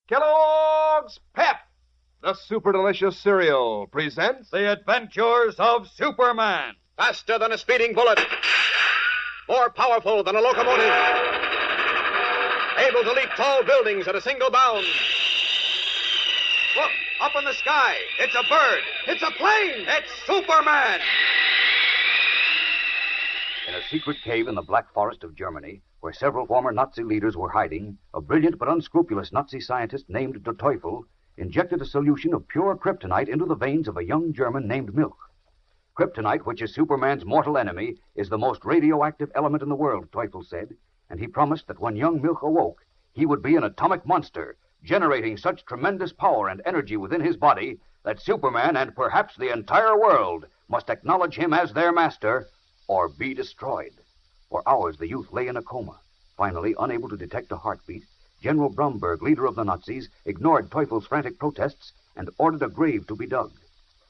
Kellogg's Pep, the super delicious cereal, presents The Adventures of Superman. Faster than a speeding bullet. More powerful than a locomotive. Able to leap tall buildings at a single bound. Look, up in the sky. It's a bird. It's a plane. It's Superman. In a secret cave in the Black Forest of Germany, where several former Nazi leaders were hiding, a brilliant but unscrupulous Nazi scientist named Teufel injected a solution of pure kryptonite into the veins of a young German named Milch. Kryptonite, which is Superman's mortal enemy, is the most radioactive element in the world, Teufel said, and he promised that when young Milch awoke, he would be an atomic monster, generating such tremendous power and energy within his body that Superman and perhaps the entire world must acknowledge him as their master or be destroyed. For hours, the youth lay in a coma. Finally, unable to detect a heartbeat, General Bromberg, leader of the Nazis, ignored Teufel's frantic protests and ordered a grave to be dug.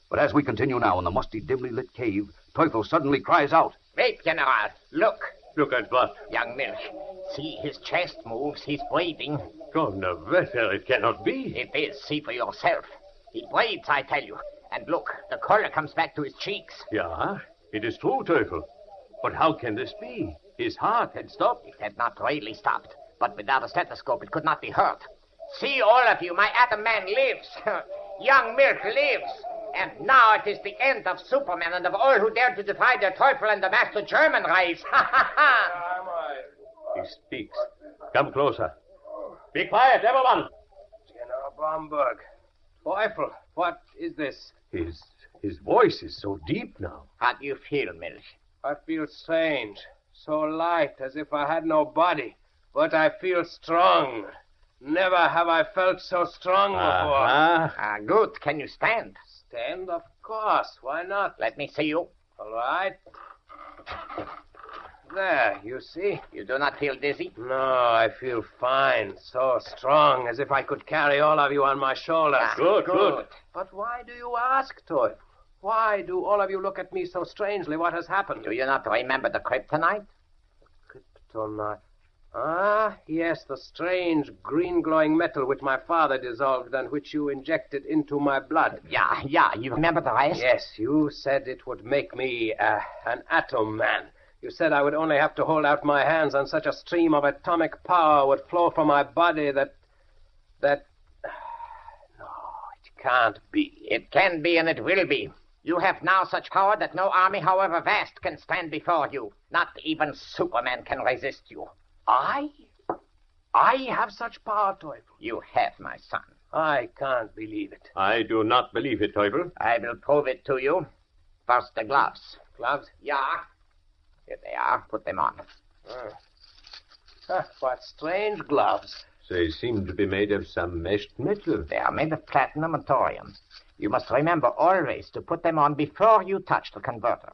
But as we continue now in the musty, dimly lit cave, Teufel suddenly cries out. Wait, General. Look. Look at what? Young Milch. See, his chest moves. He's breathing. Donnerwetter, it cannot be. It is. See for yourself. He breathes, I tell you. And look, the color comes back to his cheeks. Yeah, it is true, Teufel. But how can this be? His heart had stopped. It had not really stopped. But without a stethoscope, it could not be hurt. See, all of you, my atom man lives. Young Milch lives. And now it is the end of Superman and of all who dare to defy the Teufel and the master German race. Ha, ha, ha. He speaks. Come closer. Be quiet, everyone. General Bromberg. Teufel, what is this? His voice is so deep now. How do you feel, Milch? I feel strange, so light as if I had no body, but I feel strong. Never have I felt so strong before. Good. Can you stand? Stand? Of course. Why not? Let me see you. All right. There, you see? You do not feel dizzy? No, I feel fine. So strong, as if I could carry all of you on my shoulders. Good. But why do you ask, Teufel? Why do all of you look at me so strangely? What has happened? Do you not remember the kryptonite? Kryptonite. Ah, yes, the strange green glowing metal which my father dissolved and which you injected into my blood. Yeah, you remember the rest? Yes, you said it would make me an atom man. You said I would only have to hold out my hands and such a stream of atomic power would flow from my body that... No, it can't be. It can be and it will be. You have now such power that no army, however vast, can stand before you. Not even Superman can resist you. I have such power, Teufel. You have, my son. I can't believe it. I do not believe it, Teufel. I will prove it to you. First, the gloves. Gloves? Yeah. Here they are. Put them on. What strange gloves. They seem to be made of some meshed metal. They are made of platinum and thorium. You must remember always to put them on before you touch the converter.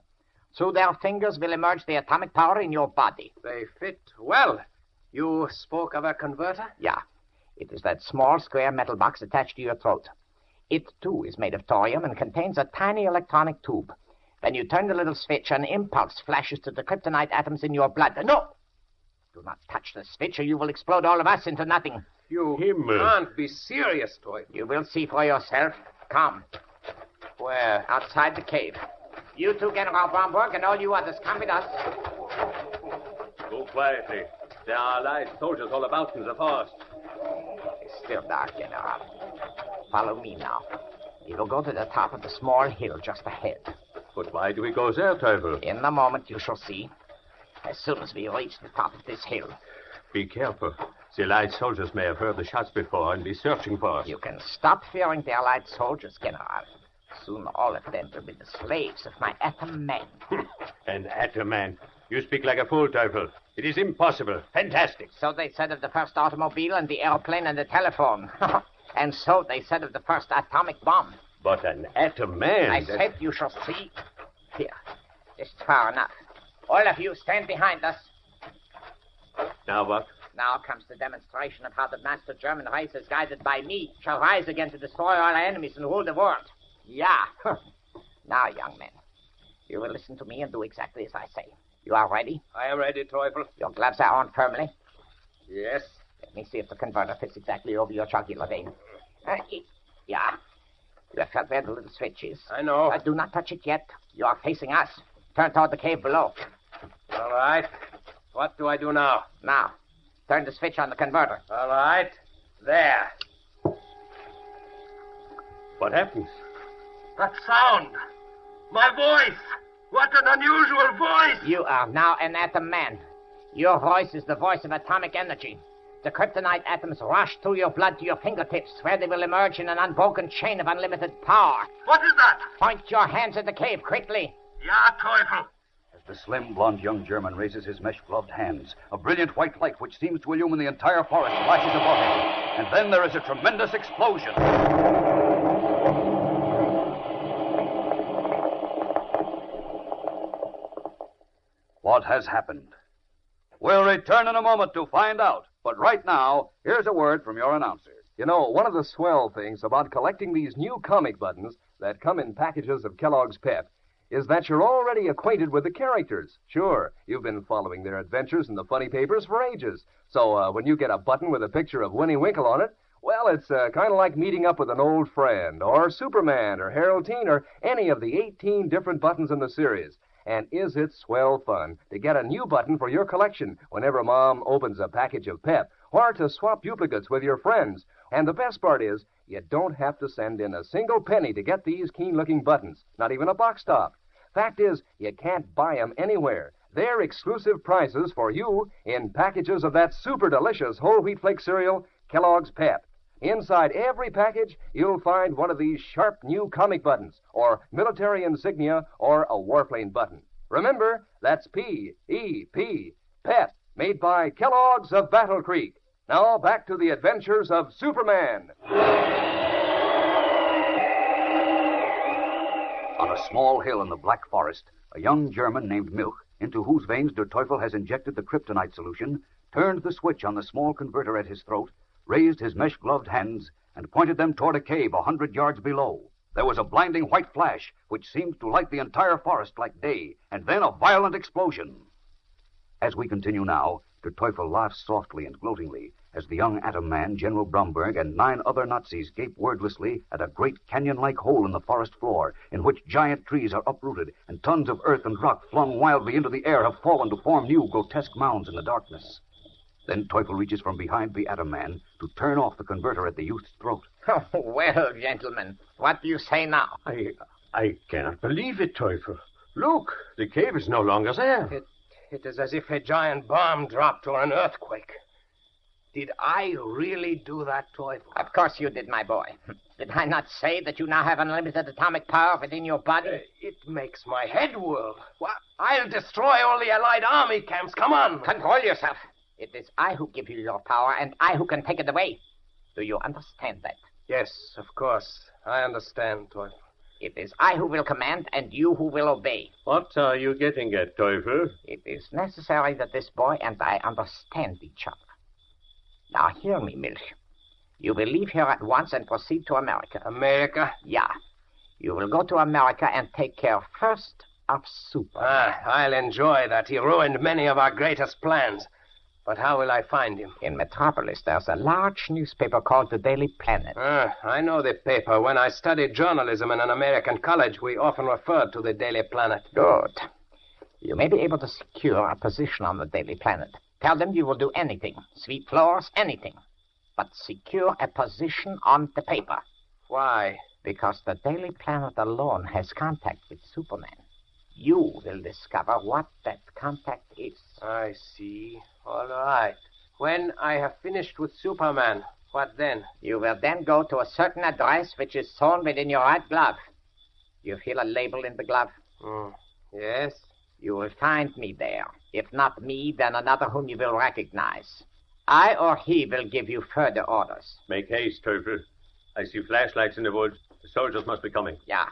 Through their fingers will emerge the atomic power in your body. They fit well. You spoke of a converter? Yeah. It is that small square metal box attached to your throat. It, too, is made of thorium and contains a tiny electronic tube. When you turn the little switch, an impulse flashes to the kryptonite atoms in your blood. No! Do not touch the switch or you will explode all of us into nothing. You can't be serious, Teufel. You will see for yourself. Come. Where? Outside the cave. You two, General Bromberg, and all you others, come with us. Go quietly. There are light soldiers all about in the forest. It's still dark, General. Follow me now. We will go to the top of the small hill just ahead. But why do we go there, Teufel? In a moment you shall see. As soon as we reach the top of this hill. Be careful. The light soldiers may have heard the shots before and be searching for us. You can stop fearing their light soldiers, General. Soon all of them will be the slaves of my atom man. An atom man? You speak like a fool, Teufel. It is impossible. Fantastic. So they said of the first automobile and the airplane and the telephone. And so they said of the first atomic bomb. But an atom man... I said you shall see. Here. Just far enough. All of you stand behind us. Now what? Now comes the demonstration of how the master German race, as guided by me, shall rise again to destroy all our enemies and rule the world. Yeah. Now, young men, you will listen to me and do exactly as I say. You are ready? I am ready, Teufel. Your gloves are on firmly. Yes. Let me see if the converter fits exactly over your jugular vein. Yeah. You have felt where the little switch is. I know. Do not touch it yet. You are facing us. Turn toward the cave below. All right. What do I do now? Now, turn the switch on the converter. All right. There. What happens? That sound. My voice. What an unusual voice. You are now an atom man. Your voice is the voice of atomic energy. The kryptonite atoms rush through your blood to your fingertips, where they will emerge in an unbroken chain of unlimited power. What is that? Point your hands at the cave, quickly. Ja, Teufel. As the slim, blond young German raises his mesh-gloved hands, a brilliant white light which seems to illumine the entire forest flashes above him. And then there is a tremendous explosion. What has happened? We'll return in a moment to find out. But right now, here's a word from your announcer. You know, one of the swell things about collecting these new comic buttons that come in packages of Kellogg's Pep is that you're already acquainted with the characters. Sure, you've been following their adventures in the funny papers for ages. So when you get a button with a picture of Winnie Winkle on it, well, it's kind of like meeting up with an old friend, or Superman, or Harold Teen, or any of the 18 different buttons in the series. And is it swell fun to get a new button for your collection whenever Mom opens a package of Pep, or to swap duplicates with your friends? And the best part is, you don't have to send in a single penny to get these keen-looking buttons, not even a box top. Fact is, you can't buy them anywhere. They're exclusive prizes for you in packages of that super delicious whole wheat flake cereal, Kellogg's Pep. Inside every package, you'll find one of these sharp new comic buttons, or military insignia, or a warplane button. Remember, that's P-E-P, Pep, made by Kellogg's of Battle Creek. Now, back to the adventures of Superman. On a small hill in the Black Forest, a young German named Milch, into whose veins Der Teufel has injected the kryptonite solution, turned the switch on the small converter at his throat, raised his mesh-gloved hands, and pointed them toward a cave 100 yards below. There was a blinding white flash, which seemed to light the entire forest like day, and then a violent explosion. As we continue now, Der Teufel laughs softly and gloatingly as the young atom man, General Bromberg, and 9 other Nazis gape wordlessly at a great canyon-like hole in the forest floor in which giant trees are uprooted and tons of earth and rock flung wildly into the air have fallen to form new grotesque mounds in the darkness. Then Teufel reaches from behind the atom man to turn off the converter at the youth's throat. Oh, well, gentlemen, what do you say now? I cannot believe it, Teufel. Look, the cave is no longer there. It is as if a giant bomb dropped or an earthquake. Did I really do that, Teufel? Of course you did, my boy. Did I not say that you now have unlimited atomic power within your body? It makes my head whirl. I'll destroy all the Allied army camps. Come on. Control yourself. It is I who give you your power, and I who can take it away. Do you understand that? Yes, of course. I understand, Teufel. It is I who will command, and you who will obey. What are you getting at, Teufel? It is necessary that this boy and I understand each other. Now, hear me, Milch. You will leave here at once and proceed to America. America? Yeah. You will go to America and take care first of Superman. I'll enjoy that. He ruined many of our greatest plans. But how will I find him? In Metropolis, there's a large newspaper called the Daily Planet. I know the paper. When I studied journalism in an American college, we often referred to the Daily Planet. Good. You may be able to secure a position on the Daily Planet. Tell them you will do anything. Sweep floors, anything. But secure a position on the paper. Why? Because the Daily Planet alone has contact with Superman. You will discover what that contact is. I see. All right. When I have finished with Superman, what then? You will then go to a certain address which is sewn within your right glove. You feel a label in the glove? Yes. You will find me there. If not me, then another whom you will recognize. I or he will give you further orders. Make haste, Teufel. I see flashlights in the woods. The soldiers must be coming. Yeah.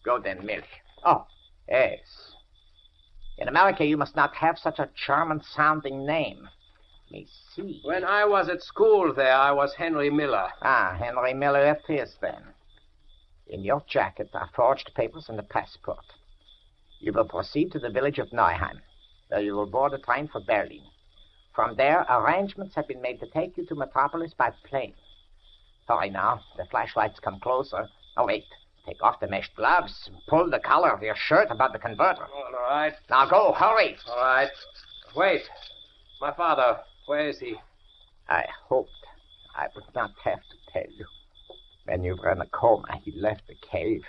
Go then, Milch. Oh, yes. In America, you must not have such a German-sounding name. Let me see. When I was at school there, I was Henry Miller. Henry Miller it is, then. In your jacket are forged papers and a passport. You will proceed to the village of Neuheim. There you will board a train for Berlin. From there, arrangements have been made to take you to Metropolis by plane. Hurry now. The flashlights come closer. Oh, wait. Take off the mesh gloves. Pull the collar of your shirt about the converter. All right. Now go, hurry. All right. Wait. My father, where is he? I hoped I would not have to tell you. When you were in a coma, he left the cave.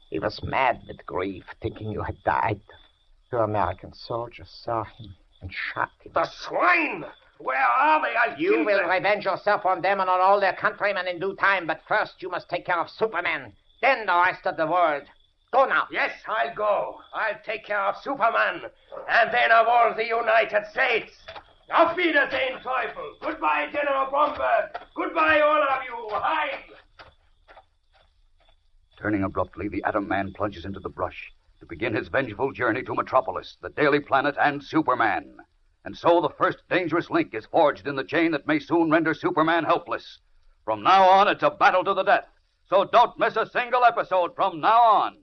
He was mad with grief, thinking you had died. Two American soldiers saw him and shot him. The swine! Where are they? I'll You kill will them. revenge yourself on them and on all their countrymen in due time, but first you must take care of Superman, then the rest of the world. Go now. Yes, I'll go. I'll take care of Superman, and then of all the United States. Auf Wiedersehen, Teufel. Goodbye, General Bromberg. Goodbye, all of you. Hide. Turning abruptly, the Atom Man plunges into the brush to begin his vengeful journey to Metropolis, the Daily Planet, and Superman. And so the first dangerous link is forged in the chain that may soon render Superman helpless. From now on, it's a battle to the death. So don't miss a single episode from now on.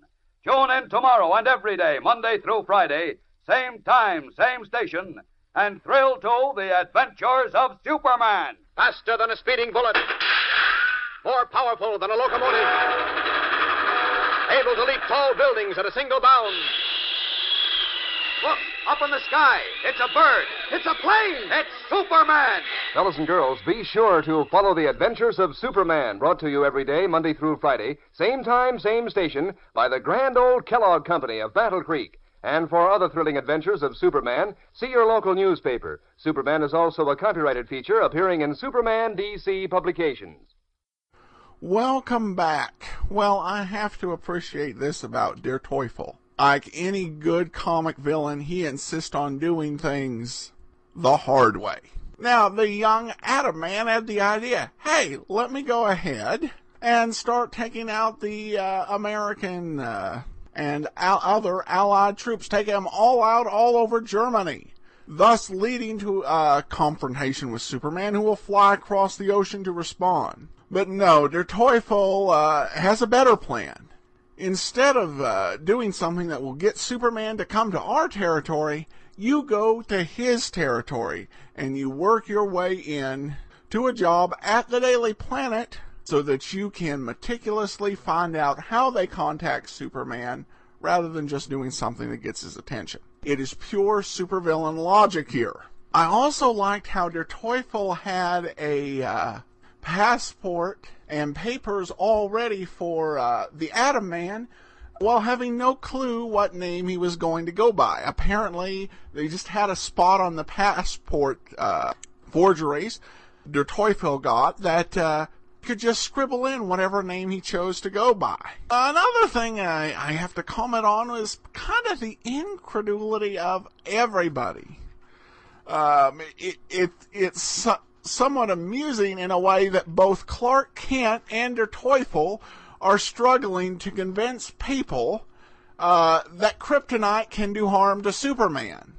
Tune in tomorrow and every day, Monday through Friday, same time, same station, and thrill to the adventures of Superman. Faster than a speeding bullet. More powerful than a locomotive. Able to leap tall buildings at a single bound. Look, up in the sky. It's a bird. It's a plane. It's Superman. Fellas and girls, be sure to follow the adventures of Superman, brought to you every day, Monday through Friday, same time, same station, by the grand old Kellogg Company of Battle Creek. And for other thrilling adventures of Superman, see your local newspaper. Superman is also a copyrighted feature appearing in Superman DC publications. Welcome back. Well, I have to appreciate this about Dear Teufel. Like any good comic villain, he insists on doing things the hard way. Now, the young Atom Man had the idea, hey, let me go ahead and start taking out the American and other Allied troops, taking them all out all over Germany, thus leading to a confrontation with Superman, who will fly across the ocean to respond. But no, Der Teufel has a better plan. Instead of doing something that will get Superman to come to our territory, you go to his territory and you work your way in to a job at the Daily Planet so that you can meticulously find out how they contact Superman rather than just doing something that gets his attention. It is pure supervillain logic here. I also liked how Der Teufel had a passport and papers all ready for the Atom Man, while having no clue what name he was going to go by. Apparently, they just had a spot on the passport forgeries Der Teufel got that could just scribble in whatever name he chose to go by. Another thing I have to comment on was kind of the incredulity of everybody. It's somewhat amusing in a way that both Clark Kent and Der Teufel are struggling to convince people that Kryptonite can do harm to Superman.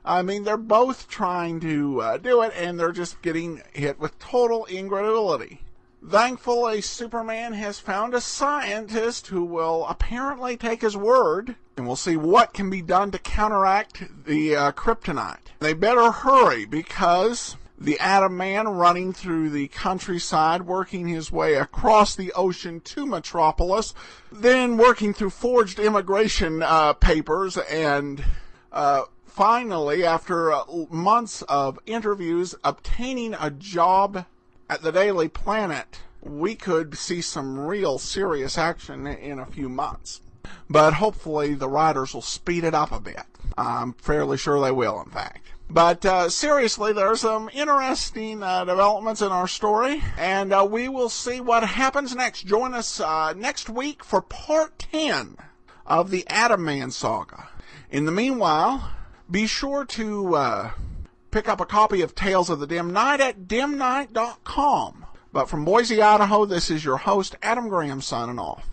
I mean, they're both trying to do it, and they're just getting hit with total incredulity. Thankfully, Superman has found a scientist who will apparently take his word, and we'll see what can be done to counteract the Kryptonite. They better hurry, because the Atom Man running through the countryside, working his way across the ocean to Metropolis, then working through forged immigration papers, and finally, after months of interviews, obtaining a job at the Daily Planet, we could see some real serious action in a few months. But hopefully the writers will speed it up a bit. I'm fairly sure they will, in fact. But seriously, there are some interesting developments in our story, and we will see what happens next. Join us next week for part 10 of the Atom Man saga. In the meanwhile, be sure to pick up a copy of Tales of the Dim Night at dimnight.com. But from Boise, Idaho, this is your host, Adam Graham, signing off.